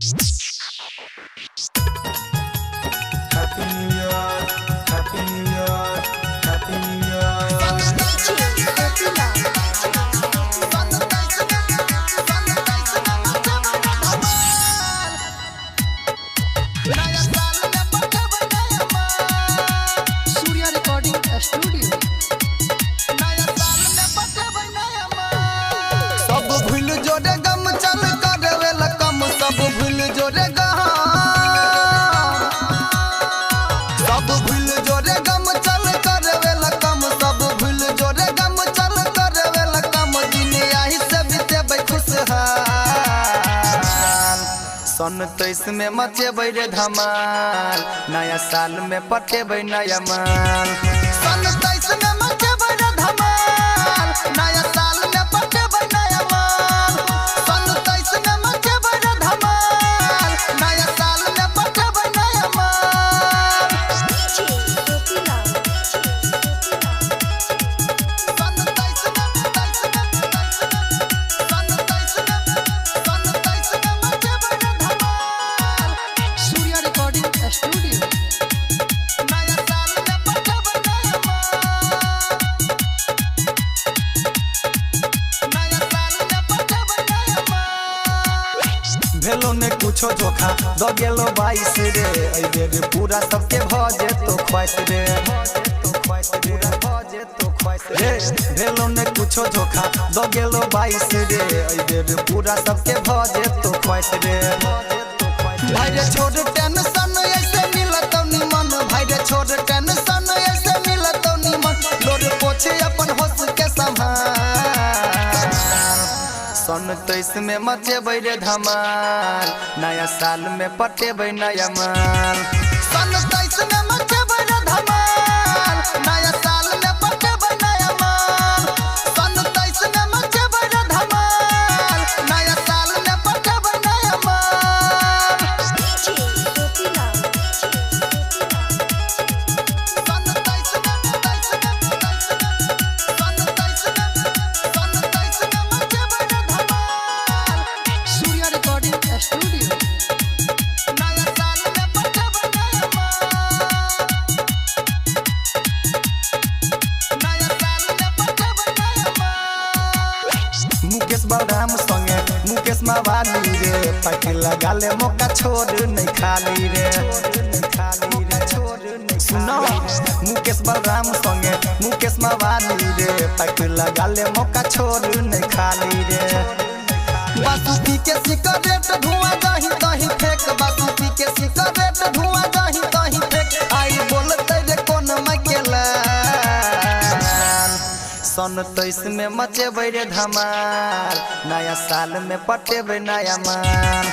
Happy New Year, Happy New Year, Happy New Year. Surya recording studio. सब भूल जोरे गम चल करवे कम सब भूल जोरे सब भूल जोरे गम चल करवे कम सब भूल जोरे गम चल करवे कम दिन आही से बीते खुशहाल सन 23 में मचेबै रे धमाल नया साल में पटेबै नया माल सन 23 में मचेबै रे धमाल नया साल में पटेबै नया माल सन 23 में मचेबै रे धमाल नया साल में पटेबै नया माल सन 23 में मचेबै रे धमाल सूर्या रिकॉर्डिंग स्टूडियो। नया साल में पटेबै नया माल नया साल में पटेबै नया माल भेलो ने कुछो धोखा द गेलो 22 रे ए बेर पूरा सबके भ जेतो ख्वाइश रे भेलो ने कुछो धोखा द गेलो 22 रे ए बेर पूरा सबके भ जेतो ख्वाइश रे भाई रे छोड़ टेंशन ऐसे मिलत निमन भाई रे छोड़ टेंशन ऐसे मिलत निमन लोर पोछे अपन होश के संभाल सन 23 में मचेबै रे धमाल नया साल में पटेबै नया माल सन 23 में मचेबै रे धमाल नया साल में पटेबै नया माल सन 23 में मचेबै रे धमाल नया साल में पटेबै नया माल सन 23 में मचेबै रे धमाल सूर्या रिकॉर्डिंग स्टूडियो। नया साल में पटेबै नया माल नया साल में पटेबै नया माल मुकेश बलराम संगे मुकेश मावाली रे पार्टी लगा ले मौका छोड़ नहीं खाली रे सुनो मुकेश बलराम संगे मुकेश मावाली रे पार्टी लगा ले मौका छोड़ नहीं खाली रे बासुकी के सिगरेट धुआं दही दही फेंक बासुकी के सिगरेट धुआं दही दही फेंक आई बोलते रे कोन मकेला सन 23 में मचेबै रे धमाल नया साल में पटेबै नया माल